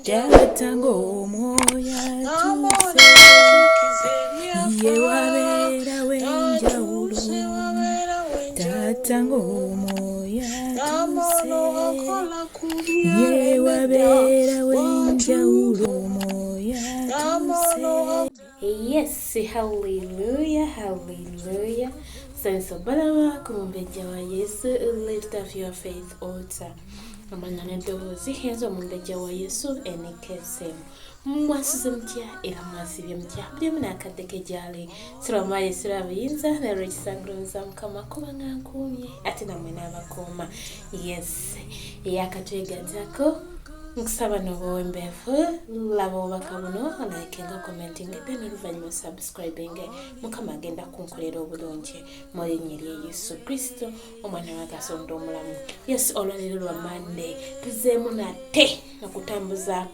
Jatango moya tuse Ye wabera wenjaulo Tatango moya tuse Ye wabera wenjaulo moya tuse. Yes, hallelujah, hallelujah. Sense of Balawa, OMUMBEJJA wa YESU, lift up your faith altar. Amanana dozi henzo OMUMBEJJA wa YESU NKSM. Mwasuze mtya era mwasibye mtya buli munakadde jali siramaye sirabiyinza na rechisangronza mukama kuba ngankumye ate namwe n'abakoma. Yes, yakatwegatako nkusaba n'obuwembeefu laba obubaka buno likinga commenting then oluvannyuma subscribing mukama agenda kunkolera obulungi mu linnya lya Yesu Kristo omwana wa Katonda omulamu. Yes, olwaleero lwa Monday tuzeemu nate okutambuza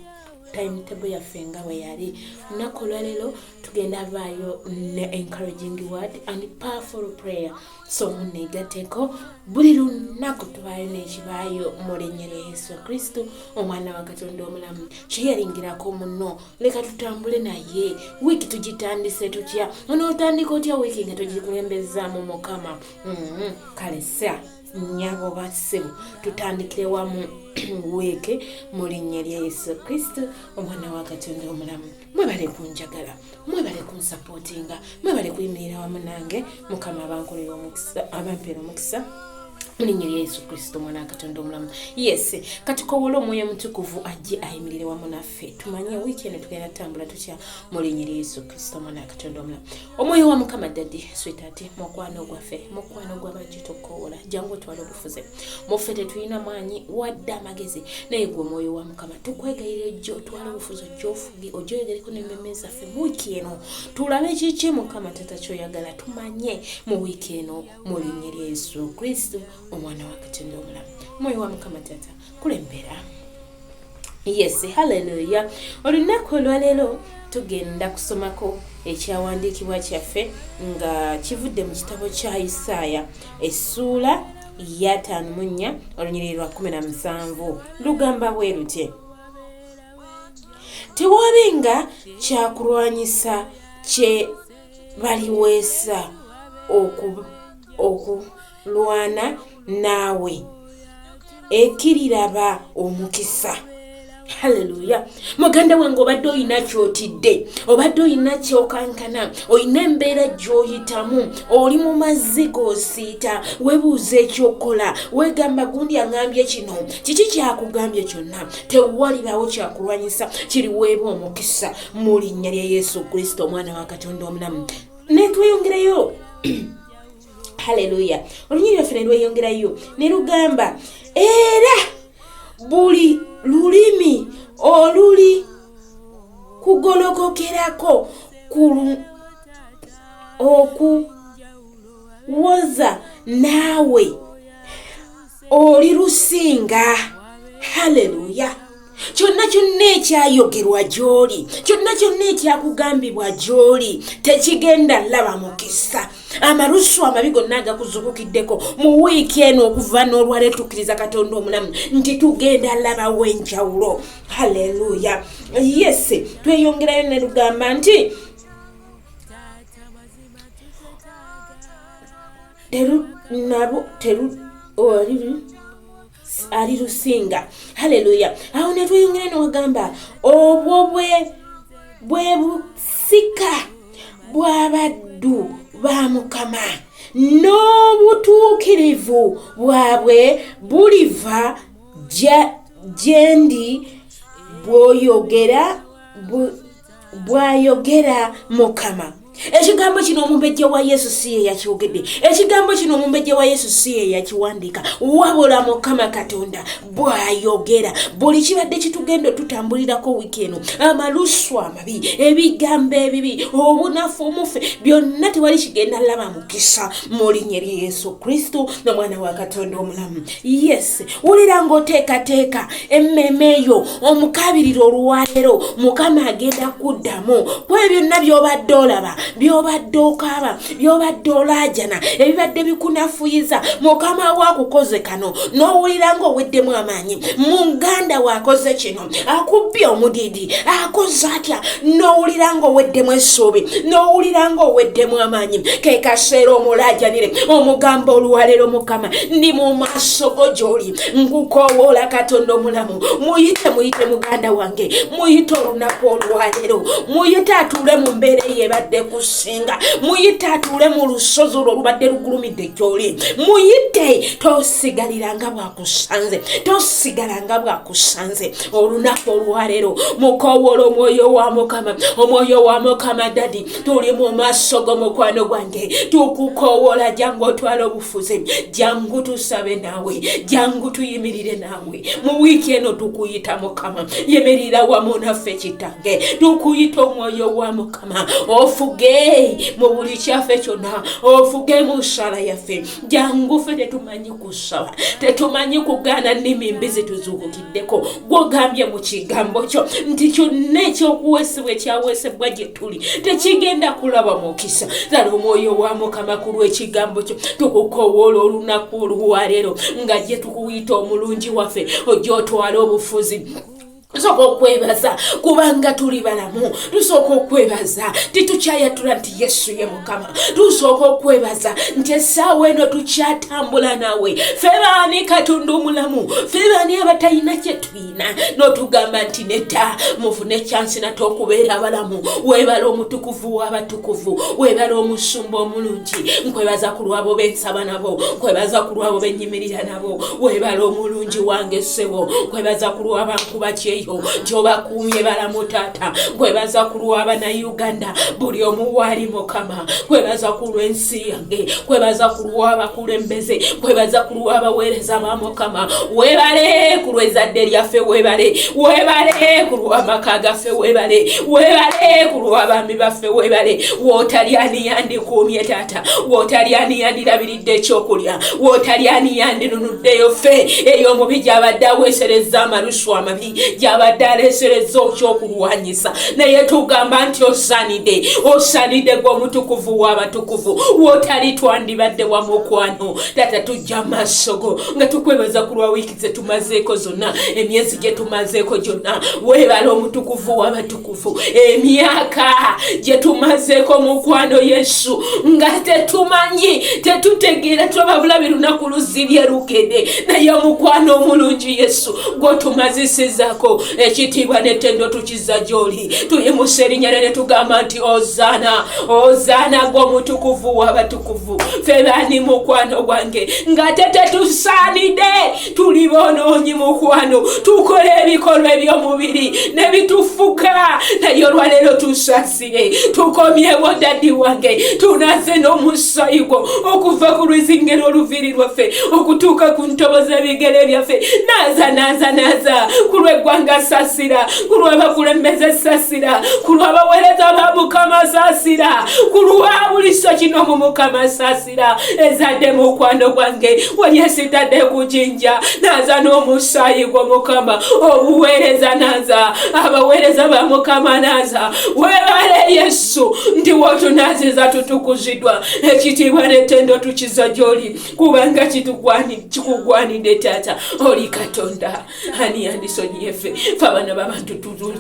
timetable yaffe nga bwe yali. Lunaku olwaleero tugenda vaayo ne encouraging word and powerful prayer. So muneegatteko buli lunaku tubaayo n'ekibaayo mu linnya lya Yesu Kristo omwana wa Katonda omulamu. Kyeyalingirako muno leka tutambule naye. Wiiki tugitandise tutya? Onootandika otya wiiki nga togikulembezaamu Mukama? Kale sa nyabo basibu tutandikire wamu weke mu linnya lya Yesu Kristo omwana wa Katonda omulamu. Mwebale kunjagala, mwebale kunsupportinga, mwebale kuyimirira wamu nange Mukama abankolera omukisa, abampeera omukisa mu linnya lya Yesu Kristo omwana wa Katonda omulamu. Yes, katikowola omwoyo mutukuvu ajje ayimirire wamu naffe tumanye weekend tugenda tambula tutya mu linnya lya Yesu Kristo omwana wa Katonda omulamu. Omwoyo wa Mukama Daddy sweetheart mukwano gwaffe mukwano gw'abajje tukowola jangu twala obufuze muffe tetulina mwanyi wadde amagezi naye gwe omwoyo wa Mukama tukwegayirira ojjo twala obufuze ojjofuge ojjoyogereko n'emmeme zaffe mu wiiki eno tulabe kiki Mukama tata kyoyagala tumanye mu wiiki eno mu linnya lya Yesu Kristo omwana wa Katonda omulamu. Mwoyo wa Mukama tata kulembera. Yes, hallelujah. Olunaku olwaleero tugenda kusomako ekyawandiikibwa kyaffe nga kivudde mu kitabo kya Isaaya essuula ya 54 olunyiriri lwa 17 lugamba bwe luti: tewabenga kyakulwanyisa kye baliweesa okulwana naawe ekiriraba omukisa. Hallelujah. Muganda wange obadde oyina kyotidde, obadde oyina kyokankana, oyina embeera gy'oyitamu, oli mu mazzi g'osiita, weebuuza ekyokola, weegamba gundi aŋambye kino, kiki kyakugambye kyonna, tewalirawo kyakulwanyisa kiriweebwa omukisa mu linnya lya Yesu Kristo omwana wa Katonda omulamu. Ne tweyongerayo hallelujah. Olunyiri lwaffe ne lweyongerayo ne lugamba era buli lulimi oluli kugolokokerako okuwoza naawe oli lusinga. Hallelujah. Kyonna kyonna ekyayogerwa gy'oli, kyonna kyonna ekyakugambibwa gy'oli tekigenda laba mukisa. Amalusu amabi gonna agakuzukukiddeko mu wiiki eno okuva n'olwaleero tukkiriza Katonda omulamu nti tugenda labawo enjawulo. Hallelujah. Yes, tweyongerayo ne lugamba nti ali lusinga. Hallelujah. Awo ne tweyongera ne wagamba obwo bwe busika bw'abaddu ba Mukama n'obutuukirivu bwabwe buliva gyendi bwayogera Mukama. Ekigambo kino OMUMBEJJA wa YESU si ye yakyogedde. Ekigambo kino OMUMBEJJA wa YESU si ye yakiwandiika. Wabula Mukama Katonda bw'ayogera. Buli kibadde kitugenda tutambulirako wiiki eno, amalusu amabi, ebigambo ebibi, obunafu omuffe, byonna tewali kigenda laba mukisa mu linnya lya Yesu Kristo n'omwana wa Katonda omulamu. Yes, wulira ng'oteekateeka emmeme eyo omukabiriro olwaleero Mukama agenda kuddamu ku ebyo byonna by'obadde olaba byobadde okaaba byobadde olaajana ebibadde bikunafuyiza mukama wakukoze kano n'owulira ng'oweddemu amaanyi muganda waakoze kino akubbye omudidi akoze atya n'owulira ng'oweddemu essuubi n'owulira ng'oweddemu amaanyi ke kaseera omulaajanire omugamba olwaleero mukama ndi mu maaso go gy'oli nkukoowoola katonda omulamu muyite muganda wange muyite olunaku olwaleero muyite atuule mu mbeera eyebadde kusinga muyite atuule mu lusozi olwo olubadde lugulumidde gy'oli muyite tosigalira nga bwakusanze tosigala nga bwakusanze olunaku olwaleero mukoowoola omwoyo wa mukama dadi tuli mu maaso go mukwano gwange tukukoowoola jangu otwala obufuzi jangu tusabe naawe jangu tuyimirire naawe mu wiiki eno tukuyita mukama yemerera wamu naffe kitange tukuyita omwoyo wa mukama ofuge mu buli kyaffe kyonna ofuge mu nsala yaffe jangu ffe tetumanyi kusaba tetumanyi kugaana nnimi mbi zituzuukukiddeko gwogambye mu kigambo kyo nti kyonna ekyokuweesebwa ekyaweesebwa gye tuli tekigenda kulaba mukisa zala omwoyo wa mukama ku lw'ekigambo kyo tukukoowoola olunaku olwaleero nga gye tukuyita omulungi waffe ojja otwala obufuzi tusooka okwebaza kubanga tuli balamu tusooka okwebaza titukyayatula nti yesu ye mukama tusooka okwebaza nti essaawa eno tukyatambula nawe ffe baani katonda omulamu ffe baani abatalina kye tulina n'otugamba nti nedda mufune kyansi nate okubeera abalamu weebala omutukuvu w'abatukuvu weebala omusumba omulungi nkwebaza ku lwabo bensaba nabo nkwebaza ku lwabo benyimirira nabo weebala omulungi wange ssebo nkwebaza ku lw'abankuba kyeyo gyobakuumye balamu taata nkwebaza ku lw'abannayuganda buli omu waali mukama nkwebaza ku lw'ensi yange nkwebaza ku lw'abakulembeze nkwebaza ku lw'abaweereza ba mukama weebale ku lw'ezzadde lyaffe weebale ku lw'amaka gaffe weebale ku lw'abaami baffe weebale wootali ani yandikuumye taata wootali ani yandirabiridde ekyokulya wootali ani yandinunuddeyo ffe ey'omubi gy'abadde aweesereza amalusu amabi gy'abadde aleesereza okyokulwanyisa naye tugamba nti osaanidde gw'omutukuvu w'abatukuvu wootali twandibadde wamukwano taata tujja maaso go nga tukwebaza ku lwa wiiki ze tumazeeko zonna emyezi gye tumazeeko gyonna weebala omutukuvu w'abatukuvu emyaka gye tumazeeko mukwano yesu nga tetumanyi tetutegeera twababulabi lunaku luzibye lukede naye mukwano omulungi yesu gwotumazisizaako ekitiibwa n'ettendo tukiza gy'oli tuyimusa erinnya lye ne tugamba nti ozaana gw'omutukuvu w'abatukuvu ffe baani mukwano gwange nga tetusaanidde tuli boonoonyi mukwano tukola ebikolwa eby'omubiri ne bitufuka naye olwaleero tusaasire tukomyewo dadi wange tunaze n'omusaayi gwo okuva ku luzingero oluviri lwaffe okutuuka ku ntobo z'ebigere byaffe naaza ku lw'eggwanga saasira ku lw'abakulembeze saasira ku lw'abaweereza ba mukama saasira ku lwa buli kino mu mukama saasira ezadde mukwano gwange wanyesitadde ku jinja naaza n'omusaayi gwo mukama obuweereza naaza abaweereza ba mukama naaza weebale yesu nti wotunaziza tutukuziddwa ekitiibwa n'ettendo tukiza gy'oli kubanga kikugwanidde taata oli katonda ani yandisonyiye ffe abaana b'abantu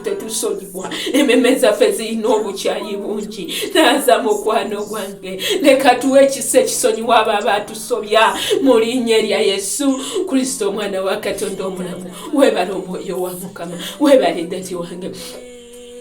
tetusonyibwa emmeeme zaffe zirina obukyayi bungi naaza mukwano gwange leka tuwe ekisa ekisonyiwa abo abaatusobya mu linnya erya yesu kristo omwana wa katonda omulamu weebale omwoyo wa mukama weebale dati wange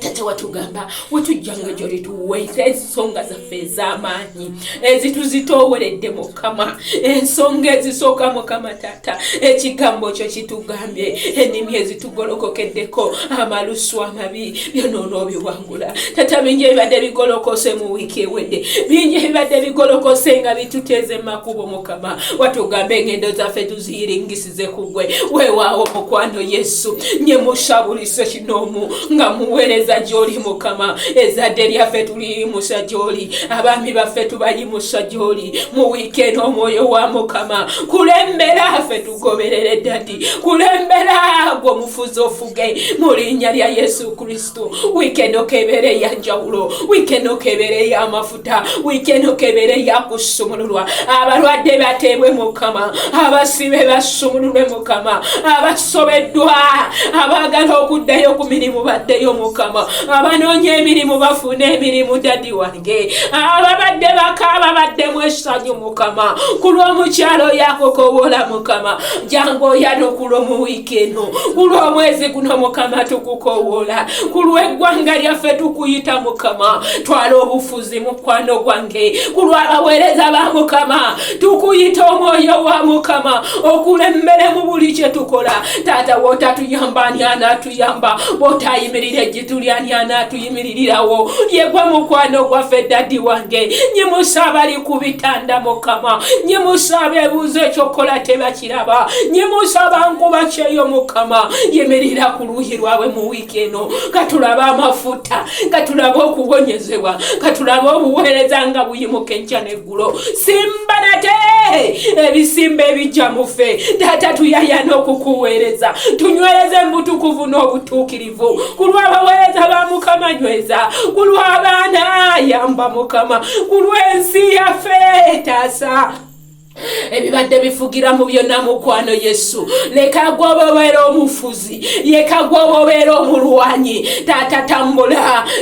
tata watugamba wetujjanga gy'oli tuweesa ensonga zaffe ez'amaanyi ezituzitooweredde mukama ensonga ezisooka mukama taata ekigambo kyo kitugambye ennimi ezitugolokokeddeko amalusu amabi byonna obiwangula tata bingi ebibadde bigolokose mu wiiki ewedde bingi ebibadde bigolokose nga bituteeze makubo mukama watugambe engendo zaffe tuziyiringisize ku gwe weewaawo mukwano yesu nye musabulise kinoomu nga muweereza tuyimusa gy'oli Mukama, ezzadde lyaffe tuliyimusa gy'oli, abaami baffe tubayimusa gy'oli mu wiikendi. Omwoyo wa Mukama kulembera ffe tugoberere Dadi, kulembera gwe mufuzi ofuge mu linnya lya Yesu Kristo. Wiikendi okebere ya njawulo, wiikendi okebere ya mafuta, wiikendi okebere ya kusumululwa. Abalwadde bateebwe Mukama, abasibe basumululwe Mukama, abasobeddwa abaagala okuddayo ku mirimu baddeyo Mukama, abanoonya emirimu bafune emirimu Dadi wange, ababadde bakaaba baddemu essanyu Mukama, ku lw'omukyalo yakokowola Mukama, jangu oyano ku lw'omu wiikendi, ku lw'omwezi guno Mukama tukukowola, ku lw'eggwanga lyaffe tukuyita Mukama, twala obufuzi mukwano gwange, ku lw'abaweereza ba Mukama tukuyita omwoyo wa Mukama okulembere mu buli kye tukola. Taata wootatuyamba ani anaatuyamba, bw'otayimirira ejjitu lyani anaatuyimirirawo, yegwe mukwano gwaffe Dadi wange. Nyimusa abali ku bitanda Mukama, nyimusa abeebuuza ekyokola tebakiraba, nyimusa abankuba kyeyo Mukama, yemerera ku luuyi lwawe mu wiikendi. Katulaba amafuta, katulaba okubonyezebwa, katulaba obuweereza nga buyimuka enkya n'eggulo. Simba nate ebisimba ebijja mu ffe. Taata tuyayana okukuweereza, tunywereze mu butukuvu n'obutuukirivu. Ku lw'abaweereza ba Mukama nyweza, ku lw'abaana yamba Mukama, ku lw'ensi yaffe taasa ebibadde bifugira mu byonna mukwano Yesu. Leka gwobeera omufuzi, yeka gwobeera omulwanyi. Taata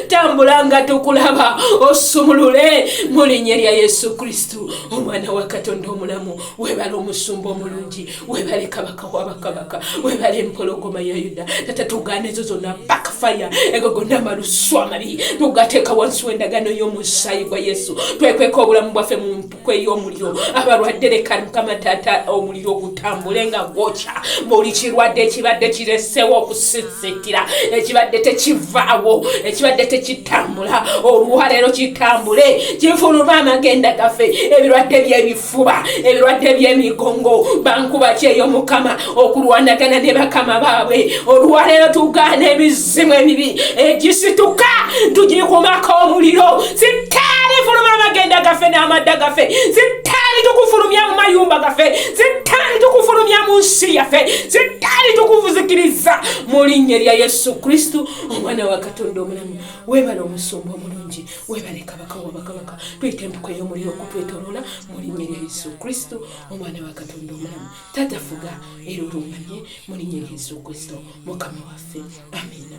tambula nga tukulaba, osumulule mu linnya lya Yesu Kristo, omwana wa Katonda omulamu. Webale omusumba omulungi, webale kabaka w'abakabaka, webale empologoma ya Yuda. Taata tugaana ezo zonna backfire, ego gonna amalusu amabi tugateeka wansi w'endagaano y'omusaayi gwa Yesu. Twekweka obulamu bwaffe mu mpukwe y'omuliro. Abalwadde leka Mukama Taata omuliro gutambule nga gwokya buli kirwadde ekibadde kiresewo okusisikira, ekibadde tekivaawo, ekibadde tekitambula. Olwaleero kitambule, kifuluma amagenda gaffe, ebirwadde by'ebifuba, ebirwadde by'emigongo, bankuba kyeyo Mukama okulwanagana ne bakama baabwe. Olwaleero tugaana emizimu emibi egisituka, tugikumako omuliro. Sitaani fuluma amagenda gaffe n'amadda gaffe, sitaani tukufulumya mu mayumba gaffe, sitaani tukufulumya mu nsi yaffe, sitaani tukuvuzikiriza mu linnya lya Yesu Kristo, omwana wa Katonda omulamu. Webale omusumba omulungi, webale kabaka w'abakabaka, tuyite empukwe y'omuliro okutwetooloola mu linnya lya Yesu Kristo, omwana wa Katonda omulamu. Taata fuga era oluŋŋamye mu linnya lya Yesu Kristo, Mukama waffe. Amina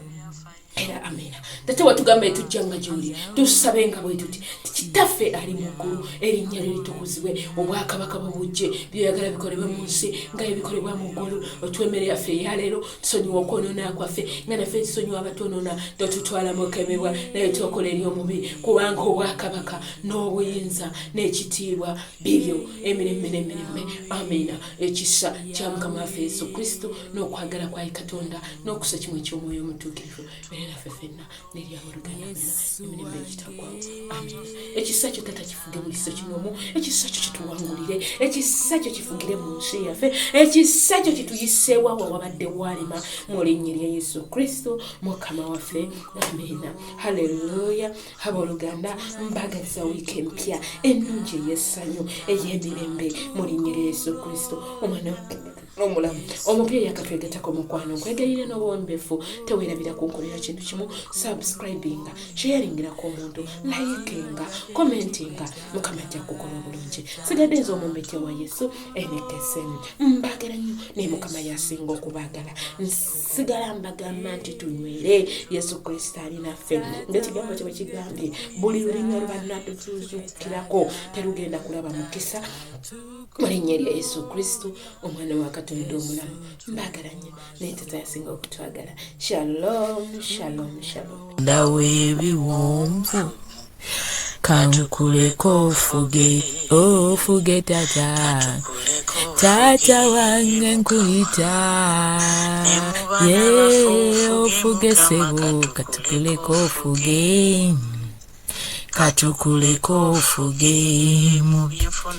era amina. Taata watugamba etujjanga gy'oli, tusabe nga bwe tuti, Kitaffe ali mu ggulu, erinnya lyo litukuzibwe, obwakabaka bwo bujje, byoyagala bikolebwe mu nsi nga ebikolebwa mu ggulu. Otwemmere yaffe eya leero, tusonyiwa okwonoona kwaffe nga naffe tusonyiwa abatwonoona, totutwala mu kemebwa naye tokola eri omubi, kubanga obwakabaka n'obuyinza n'ekitiibwa bibyo emirembe n'emirembe. Amina. Ekisa kya Mukama waffe Yesu Kristo n'okwagala kwa Katonda n'okusa kimwe ky'omwoyo omutuukirivu naffe ffenna n'eryaboluganda emirembe ekitagwawo. Amina. Ekisa kyo Taata kifuge mu kiso kinomu, ekisa kyo kituwangulire, ekisa kyo kifugire mu nsi yaffe, ekisa kyo kituyiseewo awo wabadde walema mu linnya lya Yesu Kristo, Mukama waffe. Amina. Haleluya. Abooluganda mbagaliza wiiki empya ennungi ey'essanyu ey'emirembe mu linnya lya Yesu Kristo, omwana omulamu. Omupya yakatwegatako mukwano nkwegayire n'obuwombeefu, teweerabira kunkolera kintu kimu, subscribinga, sharingirako omuntu, likinga, commentinga. Mukama ajja kukola obulungi. Sigadde nze Omumbejja wa Yesu NKSM. Mbagala nnyo naye Mukama yasinga okubaagala. Nsigala mbagamba nti tunywere, Yesu Kristo ali naffe. Ng'ekigambo kye bwe kigambye, buli lulinnya luba tuzuukirako terugenda kulaba mukisa mu linnya lya Yesu Kristo, omwana wa Katonda omulamu. Mbagala nnyo naye Taata yasinga okutwagala. Shalom, shalom, shalom. Ndawe ebiwonvu kankuleko ofuge Taata, Taata wange nkuyita, ofuge ssebo, katukuleko ofuge mu by'enfuna.